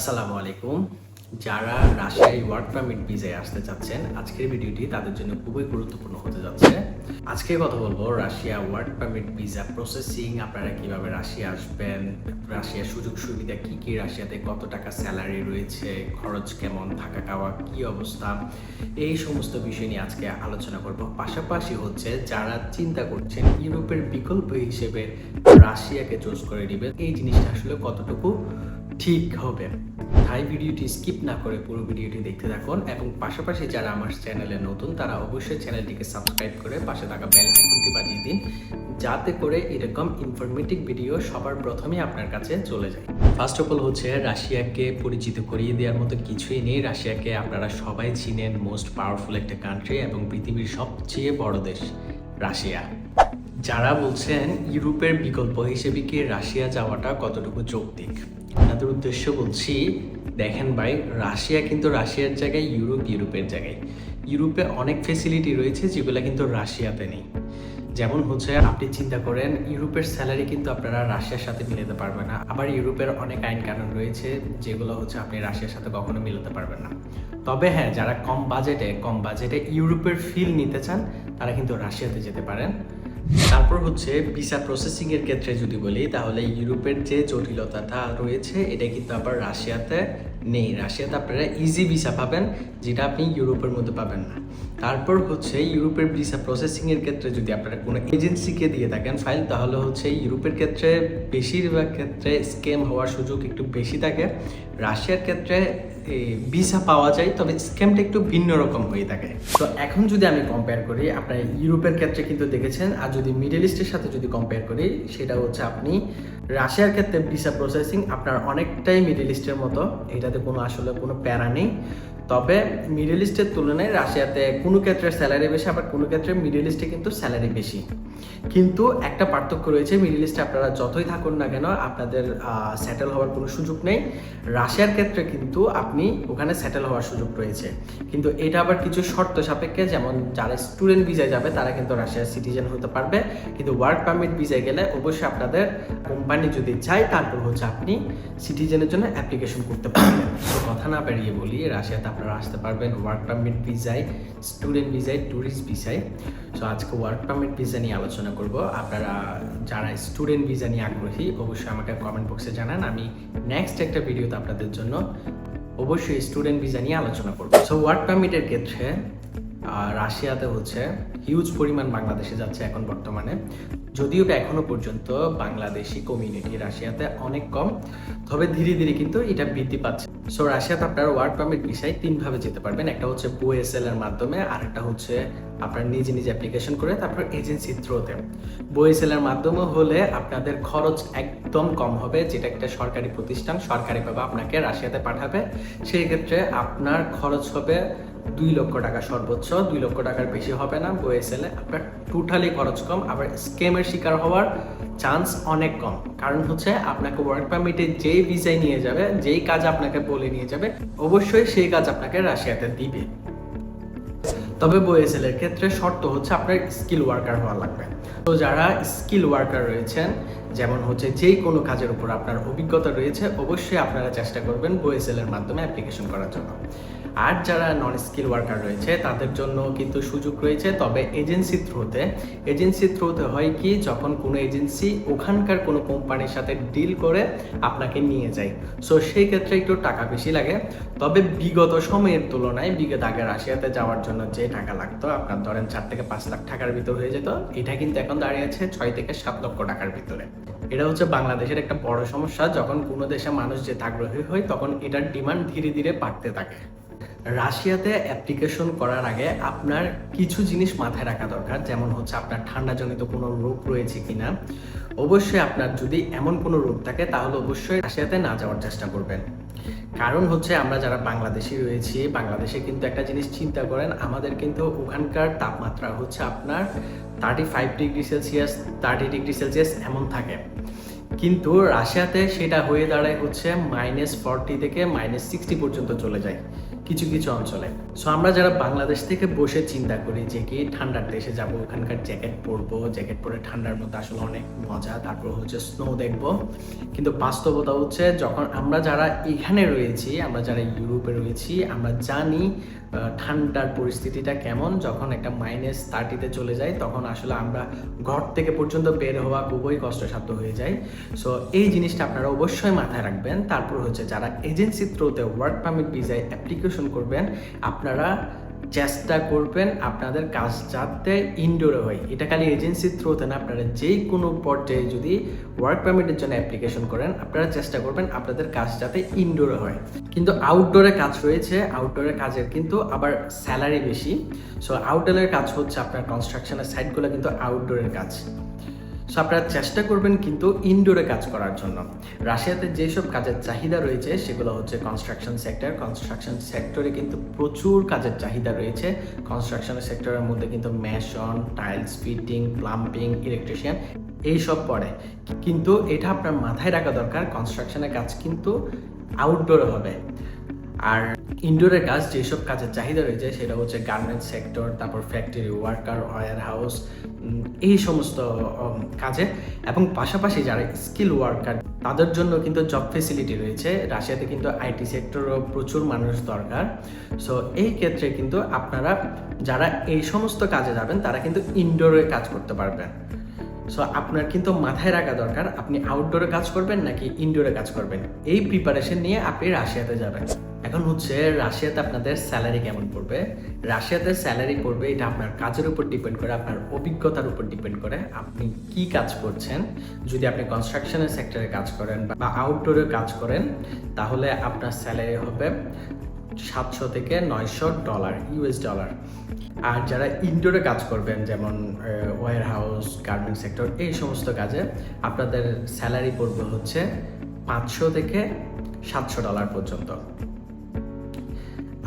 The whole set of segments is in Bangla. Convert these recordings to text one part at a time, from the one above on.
আসসালামু আলাইকুম। যারা রাশিয়ায় ওয়ার্ক পারমিট ভিসায় আসতে চাচ্ছেন, আজকের ভিডিওটি তাদের জন্য খুবই গুরুত্বপূর্ণ হতে যাচ্ছে। আজকে কথা বলবো Russia work permit visa processing, আপনারা কিভাবে রাশিয়া আসবেন, রাশিয়ার সুযোগ সুবিধা কি কি, রাশিয়াতে কত টাকা স্যালারি রয়েছে, খরচ কেমন, থাকা খাওয়া কি অবস্থা, এই সমস্ত বিষয় নিয়ে আজকে আলোচনা করব। পাশাপাশি হচ্ছে যারা চিন্তা করছেন ইউরোপের বিকল্প হিসেবে রাশিয়াকে চুজ করে নেবেন, এই জিনিসটা আসলে কতটুকু ঠিক হবে। তাই ভিডিওটি স্কিপ না করে পুরো ভিডিওটি দেখতে থাকুন এবং পাশাপাশি যারা আমার চ্যানেলে নতুন তারা অবশ্যই চ্যানেলটিকে সাবস্ক্রাইব করে পাশে থাকা বেল আইকনটি বাজিয়ে দিন, যাতে করে এরকম ইনফরমেটিভ ভিডিও সবার প্রথমেই আপনার কাছে চলে যায়। ফার্স্ট অফ অল হচ্ছে রাশিয়াকে পরিচিত করিয়ে দেওয়ার মতো কিছুই নেই। রাশিয়াকে আপনারা সবাই চিনেন, মোস্ট পাওয়ারফুল একটা কান্ট্রি এবং পৃথিবীর সবচেয়ে বড় দেশ রাশিয়া। যারা বলছেন ইউরোপের বিকল্প হিসেবে কি রাশিয়া যাওয়াটা কতটুকু যৌক্তিক, আপনাদের উদ্দেশ্য বলছি, দেখেন ভাই, রাশিয়া কিন্তু রাশিয়ার জায়গায়, ইউরোপের জায়গায়। ইউরোপে অনেক ফেসিলিটি রয়েছে যেগুলো কিন্তু রাশিয়াতে নেই। যেমন হচ্ছে আপনি চিন্তা করেন ইউরোপের স্যালারি কিন্তু আপনারা রাশিয়ার সাথে মিলাতে পারবেন না। আবার ইউরোপের অনেক আইন কানুন রয়েছে যেগুলো হচ্ছে আপনি রাশিয়ার সাথে কখনো মিলাতে পারবেন না। তবে হ্যাঁ, যারা কম বাজেটে ইউরোপের ফিল নিতে চান তারা কিন্তু রাশিয়াতে যেতে পারেন। তারপর হচ্ছে ভিসা প্রসেসিং এর ক্ষেত্রে যদি বলি, তাহলে ইউরোপের যে জটিলতাটা রয়েছে এটা কিন্তু আবার রাশিয়াতে নেই। রাশিয়াতে আপনারা ইজি ভিসা পাবেন, যেটা আপনি ইউরোপের মধ্যে পাবেন না। তারপর হচ্ছে ইউরোপের ভিসা প্রসেসিং এর ক্ষেত্রে যদি আপনারা কোনো এজেন্সিকে দিয়ে থাকেন ফাইল, তাহলে হচ্ছে ইউরোপের ক্ষেত্রে বেশিরভাগ ক্ষেত্রে স্ক্যাম হওয়ার সুযোগ একটু বেশি থাকে। রাশিয়ার ক্ষেত্রে ভিসা পাওয়া যায়, তবে স্ক্যামটা একটু ভিন্ন রকম হয়ে থাকে। তো এখন যদি আমি কম্পেয়ার করি, আপনার ইউরোপের ক্ষেত্রে কিন্তু দেখেছেন, আর যদি মিডল ইস্টের সাথে যদি কম্পেয়ার করি, সেটা হচ্ছে আপনি রাশিয়ার ক্ষেত্রে ভিসা প্রসেসিং আপনার অনেকটাই মিডল ইস্টের মতো, এটাতে আসলে কোনো প্যারা নেই। তবে মিডল ইস্টের তুলনায় রাশিয়াতে কোনো ক্ষেত্রে স্যালারি বেশি, আবার কোনো ক্ষেত্রে মিডল ইস্টে কিন্তু স্যালারি বেশি। কিন্তু একটা পার্থক্য রয়েছে, মিডল ইস্টে আপনারা যতই থাকুন না কেন আপনাদের সেটেল হওয়ার কোনো সুযোগ নেই। রাশিয়ার ক্ষেত্রে কিন্তু আপনি ওখানে সেটেল হওয়ার সুযোগ রয়েছে, কিন্তু এটা আবার কিছু শর্ত সাপেক্ষে। যেমন যারা স্টুডেন্ট ভিসায় যাবে তারা কিন্তু রাশিয়ার সিটিজেন হতে পারবে, কিন্তু ওয়ার্ক পারমিট ভিসায় গেলে অবশ্যই আপনাদের কোম্পানি যদি চায় তারপর হচ্ছে আপনি সিটিজেনের জন্য অ্যাপ্লিকেশন করতে পারবেন। তো কথা না বেরিয়ে বলি, রাশিয়াতে আপনারা আসতে পারবেন ওয়ার্ক পারমিট ভিসায়, স্টুডেন্ট ভিসায়, ট্যুরিস্ট ভিসায়। সো আজকে ওয়ার্ক পারমিট ভিসা নিয়ে আলোচনা করব। আপনারা যারা স্টুডেন্ট ভিসা নিয়ে আগ্রহী অবশ্যই আমাকে কমেন্ট বক্সে জানান, আমি নেক্সট একটা ভিডিওতে আপনাদের জন্য অবশ্যই স্টুডেন্ট ভিসা নিয়ে আলোচনা করব। সো ওয়ার্ক পারমিটের ক্ষেত্রে রাশিয়াতে হচ্ছে হিউজ পরিমাণ বাংলাদেশে যাচ্ছে এখন বর্তমানে, যদিও এখনো পর্যন্ত বাংলাদেশি কমিউনিটি রাশিয়াতে অনেক কম, তবে ধীরে ধীরে কিন্তু এটা বৃদ্ধি পাচ্ছে। সো রাশিয়াতে আপনারা ওয়ার্ক পারমিট ভিসায় তিনভাবে যেতে পারবেন। একটা হচ্ছে বোএসএল এর মাধ্যমে, আর একটা হচ্ছে আপনার নিজে অ্যাপ্লিকেশন করে, তারপর এজেন্সির থ্রুতে। বোএসএল এর মাধ্যমে হলে আপনাদের খরচ একদম কম হবে, যেটা একটা সরকারি প্রতিষ্ঠান সরকারিভাবে আপনাকে রাশিয়াতে পাঠাবে। সেই ক্ষেত্রে আপনার খরচ হবে 2 লক্ষ টাকা, সর্বোচ্চ 2 লক্ষ টাকার বেশি হবে না। বোএসএল এ আপনার টোটালি খরচ কম, আবার স্ক্যামের শিকার হওয়ার চান্স অনেক কম। কারণ হচ্ছে আপনাকে ওয়ার্ক পারমিটে যেই ভিসায় নিয়ে যাবে, যেই কাজ আপনাকে বলে নিয়ে যাবে, অবশ্যই সেই কাজ আপনাকে রাশিয়াতে দিবে। তবে বোএসএল এর ক্ষেত্রে শর্ত হচ্ছে আপনার স্কিল ওয়ার্কার হওয়া লাগবে। তো যারা স্কিল ওয়ার্কার রয়েছেন, যেমন হচ্ছে যেই কোনো কাজের উপর আপনার অভিজ্ঞতা রয়েছে, অবশ্যই আপনারা চেষ্টা করবেন বোএসএল এর মাধ্যমে অ্যাপ্লিকেশন করার জন্য। আর যারা নন স্কিল ওয়ার্কার রয়েছে তাদের জন্য কিন্তু সুযোগ রয়েছে, তবে এজেন্সির থ্রুতে হয় কি, যখন কোনো এজেন্সি ওখানকার কোনো কোম্পানির সাথে ডিল করে আপনাকে নিয়ে যায়, সো সেই ক্ষেত্রে একটু টাকা বেশি লাগে। তবে বিগত সময়ের তুলনায় বিগত আগে রাশিয়াতে যাওয়ার জন্য যে টাকা লাগতো, আপনার ধরেন 4 থেকে 5 লাখ টাকার ভিতর হয়ে যেত, এটা কিন্তু এখন দাঁড়িয়ে আছে 6 থেকে 7 লক্ষ টাকার ভিতরে। এটা হচ্ছে বাংলাদেশের একটা বড় সমস্যা, যখন কোনো দেশে মানুষ যেতে আগ্রহী হয় তখন এটার ডিমান্ড ধীরে ধীরে বাড়তে থাকে। রাশিয়াতে অ্যাপ্লিকেশন করার আগে আপনার কিছু জিনিস মাথায় রাখা দরকার, যেমন হচ্ছে আপনার ঠান্ডাজনিত কোনো রোগ রয়েছে কিনা। অবশ্যই আপনার যদি এমন কোনো রোগ থাকে তাহলে অবশ্যই রাশিয়াতে না যাওয়ার চেষ্টা করবেন। কারণ হচ্ছে আমরা যারা বাংলাদেশি রয়েছি, বাংলাদেশে কিন্তু একটা জিনিস চিন্তা করেন, আমাদের কিন্তু ওখানকার তাপমাত্রা হচ্ছে আপনার 35 ডিগ্রি সেলসিয়াস, 30 ডিগ্রি সেলসিয়াস এমন থাকে, কিন্তু রাশিয়াতে সেটা হয়ে দাঁড়ায় হচ্ছে -40 থেকে -60 পর্যন্ত চলে যায়। কিছু কিছু অঞ্চলে। সো আমরা যারা বাংলাদেশ থেকে বসে চিন্তা করি যে কি ঠান্ডার দেশে যাব, ওখানকার জ্যাকেট পরবো, জ্যাকেট পরে ঠান্ডার মধ্যে আসলে অনেক মজা, তারপর হচ্ছে স্নো দেখবো, কিন্তু বাস্তবতা হচ্ছে যখন আমরা যারা এখানে রয়েছি, আমরা যারা ইউরোপে রয়েছি, আমরা জানি ঠান্ডার পরিস্থিতিটা কেমন। যখন একটা -30-তে চলে যায় তখন আসলে আমরা ঘর থেকে পর্যন্ত বের হওয়া খুবই কষ্টসাধ্য হয়ে যায়। সো এই জিনিসটা আপনারা অবশ্যই মাথায় রাখবেন। তারপর হচ্ছে যারা এজেন্সি থ্রুতে ওয়ার্ক পারমিট ভিসায় অ্যাপ্লিকেশন করবেন, আপনারা চেষ্টা করবেন আপনাদের কাজ যাতে ইনডোরে হয়। এটা খালি এজেন্সির থ্রুতে না, আপনারা যেই কোনো পর্যায়ে যদি ওয়ার্ক পারমিটের জন্য অ্যাপ্লিকেশন করেন, আপনারা চেষ্টা করবেন আপনাদের কাজ যাতে ইনডোরে হয়। কিন্তু আউটডোরে কাজ রয়েছে, আউটডোরের কাজের কিন্তু আবার স্যালারি বেশি। সো আউটডোরের কাজ হচ্ছে আপনার কনস্ট্রাকশনের সাইটগুলো কিন্তু আউটডোরের কাজ। সো আপনারা চেষ্টা করবেন কিন্তু ইনডোরে কাজ করার জন্য। রাশিয়াতে যেসব কাজের চাহিদা রয়েছে সেগুলো হচ্ছে কনস্ট্রাকশন সেক্টর। কনস্ট্রাকশন সেক্টরে কিন্তু প্রচুর কাজের চাহিদা রয়েছে। কনস্ট্রাকশনের সেক্টরের মধ্যে কিন্তু mason, tiles fitting, plumbing, electrician এইসব পড়ে। কিন্তু এটা আপনার মাথায় রাখা দরকার, কনস্ট্রাকশনের কাজ কিন্তু আউটডোরে হবে। আর ইনডোরের কাজ যেসব কাজের চাহিদা রয়েছে সেটা হচ্ছে গার্মেন্টস সেক্টর, তারপর ফ্যাক্টরি ওয়ার্কার, ওয়্যার হাউস, এই সমস্ত কাজে। এবং পাশাপাশি যারা স্কিল ওয়ার্কার তাদের জন্য কিন্তু জব ফেসিলিটি রয়েছে। রাশিয়াতে কিন্তু আইটি সেক্টরও প্রচুর মানুষ দরকার। সো এই ক্ষেত্রে কিন্তু আপনারা যারা এই সমস্ত কাজে যাবেন তারা কিন্তু ইনডোরে কাজ করতে পারবেন। সো আপনার কিন্তু মাথায় রাখা দরকার আপনি আউটডোরে কাজ করবেন নাকি ইনডোরে কাজ করবেন। এই প্রিপারেশন নিয়ে আপনি রাশিয়াতে যাবেন। এখন হচ্ছে রাশিয়াতে আপনাদের স্যালারি কেমন পড়বে। রাশিয়াতে স্যালারি পড়বে এটা আপনার কাজের উপর ডিপেন্ড করে, আপনার অভিজ্ঞতার উপর ডিপেন্ড করে, আপনি কি কাজ করছেন। যদি আপনি কনস্ট্রাকশনের সেক্টরে কাজ করেন বা আউটডোরে কাজ করেন তাহলে আপনার স্যালারি হবে $700 থেকে $900 US ডলার। আর যারা ইনডোরে কাজ করবেন যেমন ওয়্যার হাউস, গার্মেন্ট সেক্টর, এই সমস্ত কাজে আপনাদের স্যালারি পড়বে হচ্ছে $500 থেকে $700 পর্যন্ত।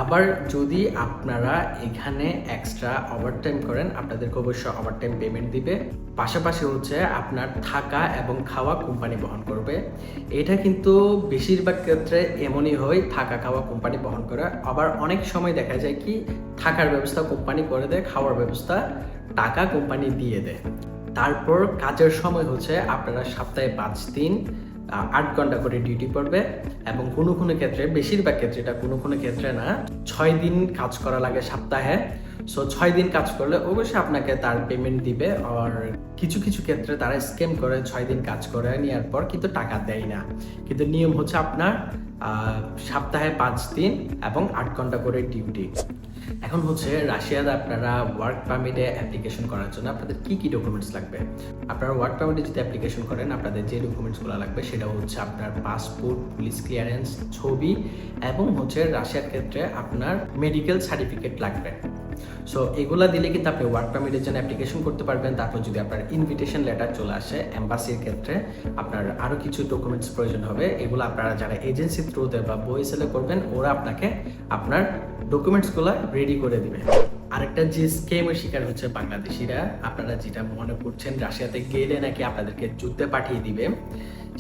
আবার যদি আপনারা এখানে এক্সট্রা ওভারটাইম করেন আপনাদেরকে অবশ্যই ওভারটাইম পেমেন্ট দিবে। পাশাপাশি হচ্ছে আপনার থাকা এবং খাওয়া কোম্পানি বহন করবে। এটা কিন্তু বেশিরভাগ ক্ষেত্রে এমনই হয়, থাকা খাওয়া কোম্পানি বহন করে। আবার অনেক সময় দেখা যায় কি থাকার ব্যবস্থা কোম্পানি করে দেয়, খাওয়ার ব্যবস্থা টাকা কোম্পানি দিয়ে দেয়। তারপর কাজের সময় হচ্ছে আপনারা সপ্তাহে 5 দিন 8 ঘন্টা করে ডিউটি পড়বে এবং কোনো কোনো ক্ষেত্রে, বেশিরভাগ ক্ষেত্রে, এটা কোনো কোনো ক্ষেত্রে না, 6 দিন কাজ করা লাগে সপ্তাহে। সো 6 দিন কাজ করলে অবশ্যই আপনাকে তার পেমেন্ট দিবে। আর কিছু কিছু ক্ষেত্রে তারা স্ক্যাম করে 6 দিন কাজ করে নেওয়ার পর কিন্তু টাকা দেয় না। কিন্তু নিয়ম হচ্ছে আপনার সপ্তাহে 5 দিন এবং 8 ঘন্টা করে ডিউটি। এখন হচ্ছে রাশিয়াতে আপনারা ওয়ার্ক পারমিটে অ্যাপ্লিকেশন করার জন্য আপনাদের কি কি ডকুমেন্টস লাগবে। আপনারা ওয়ার্ক পারমিটে যদি অ্যাপ্লিকেশন করেন আপনাদের যে ডকুমেন্টসগুলো লাগবে সেটা হচ্ছে আপনার পাসপোর্ট, পুলিশ ক্লিয়ারেন্স, ছবি এবং হচ্ছে রাশিয়ার ক্ষেত্রে আপনার মেডিকেল সার্টিফিকেট লাগবে। সো এগুলা দিলে কিন্তু আপনি ওয়ার্ক পারমিটের জন্য অ্যাপ্লিকেশন করতে পারবেন। তারপর যদি আপনার ইনভিটেশন লেটার চলে আসে এম্বাসির ক্ষেত্রে, আপনার আরও কিছু ডকুমেন্টস প্রয়োজন হবে। এগুলো আপনারা যারা এজেন্সি থ্রুতে বা বইসেলে করবেন ওরা আপনাকে আপনার ডকুমেন্টসগুলো রেডি করে দিবে। আরেকটা যে স্কেমের শিকার হচ্ছে বাংলাদেশিরা, আপনারা যেটা মনে করছেন রাশিয়াতে গেলে নাকি আপনাদেরকে যুদ্ধে পাঠিয়ে দিবে,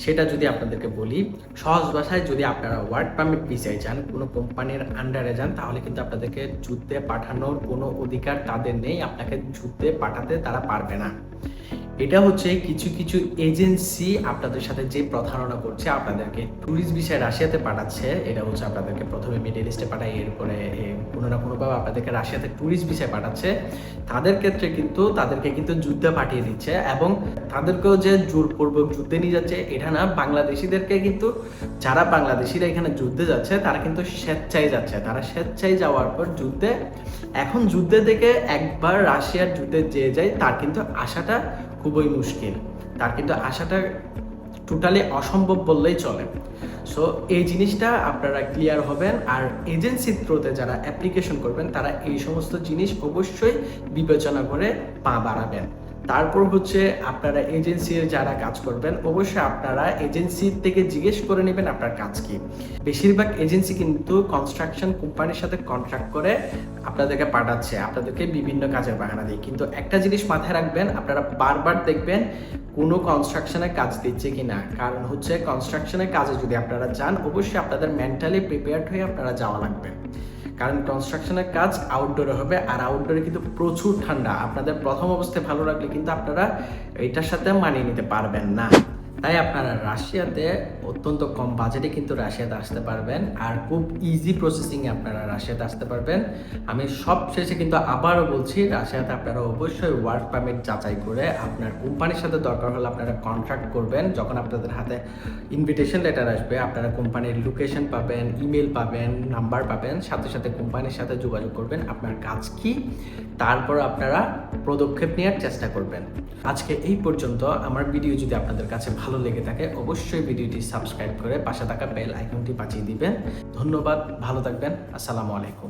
সেটা যদি আপনাদেরকে বলি সহজ ভাষায়, যদি আপনারা ওয়ার্ক পারমিট ভিসায় যান, কোনো কোম্পানির আন্ডারে যান, তাহলে কিন্তু আপনাদেরকে যুদ্ধে পাঠানোর কোনো অধিকার তাদের নেই। আপনাকে যুদ্ধে পাঠাতে তারা পারবে না। এটা হচ্ছে কিছু কিছু এজেন্সি আপনাদের সাথে যে প্রতারণা করছে, আপনাদেরকে ট্যুরিস্ট ভিসায় রাশিয়াতে পাঠাচ্ছে। এটা হচ্ছে আপনাদেরকে প্রথমে মিডল ইস্টে পাঠায়, এরপরে কোনো না কোনোভাবে আপনাদেরকে রাশিয়াতে ট্যুরিস্ট ভিসায় পাঠাচ্ছে। তাদের ক্ষেত্রে কিন্তু তাদেরকে কিন্তু যুদ্ধে পাঠিয়ে দিচ্ছে এবং তাদেরকেও যে জোরপূর্বক যুদ্ধে নিয়ে যাচ্ছে এটা না, বাংলাদেশিদেরকে কিন্তু, যারা বাংলাদেশিরা এখানে যুদ্ধে যাচ্ছে তারা কিন্তু স্বেচ্ছায় যাচ্ছে। তারা স্বেচ্ছায় যাওয়ার পর যুদ্ধে, এখন যুদ্ধে থেকে একবার রাশিয়ার যুদ্ধে যে যায় তার কিন্তু আশাটা খুবই মুশকিল, তার কিন্তু আশাটা টোটালি অসম্ভব বললেই চলে। সো এই জিনিসটা আপনারা ক্লিয়ার হবেন। আর এজেন্সির থ্রুতে যারা অ্যাপ্লিকেশন করবেন তারা এই সমস্ত জিনিস অবশ্যই বিবেচনা করে পা বাড়াবেন। তারপর হচ্ছে আপনারা এজেন্সির যারা কাজ করবেন অবশ্যই আপনারা এজেন্সির থেকে জিজ্ঞেস করে নেবেন আপনার কাজ কি। বেশিরভাগ এজেন্সি কিন্তু কনস্ট্রাকশন কোম্পানির সাথে কন্ট্রাক্ট করে আপনাদেরকে পাঠাচ্ছে, আপনাদেরকে বিভিন্ন কাজের বাহানা দিয়ে। কিন্তু একটা জিনিস মাথায় রাখবেন, আপনারা বারবার দেখবেন কোনো কনস্ট্রাকশনের কাজ দিচ্ছে কি না। কারণ হচ্ছে কনস্ট্রাকশনের কাজে যদি আপনারা যান অবশ্যই আপনাদের মেন্টালি প্রিপেয়ার্ড হয়ে আপনারা যাওয়া লাগবে। কারণ কনস্ট্রাকশনের কাজ আউটডোরে হবে, আর আউটডোরে কিন্তু প্রচুর ঠান্ডা। আপনাদের প্রথম অবস্থায় ভালো লাগলে কিন্তু আপনারা এইটার সাথে মানিয়ে নিতে পারবেন না। তাই আপনারা রাশিয়াতে অত্যন্ত কম বাজেটে কিন্তু রাশিয়াতে আসতে পারবেন, আর খুব ইজি প্রসেসিংয়ে আপনারা রাশিয়াতে আসতে পারবেন। আমি সব শেষে কিন্তু আবারও বলছি, রাশিয়াতে আপনারা অবশ্যই ওয়ার্ক পারমিট যাচাই করে আপনার কোম্পানির সাথে দরকার হলে আপনারা কন্ট্রাক্ট করবেন। যখন আপনাদের হাতে ইনভিটেশন লেটার আসবে, আপনারা কোম্পানির লোকেশন পাবেন, ইমেল পাবেন, নাম্বার পাবেন, সাথে সাথে কোম্পানির সাথে যোগাযোগ করবেন আপনার কাজ কি, তারপর আপনারা পদক্ষেপ নেওয়ার চেষ্টা করবেন। আজকে এই পর্যন্ত। আমার ভিডিও যদি আপনাদের কাছে ভালো লেগে থাকে অবশ্যই ভিডিওটি সাবস্ক্রাইব করে পাশে থাকা বেল আইকনটি বাজিয়ে দিবেন। ধন্যবাদ, ভালো থাকবেন, আসসালামু আলাইকুম।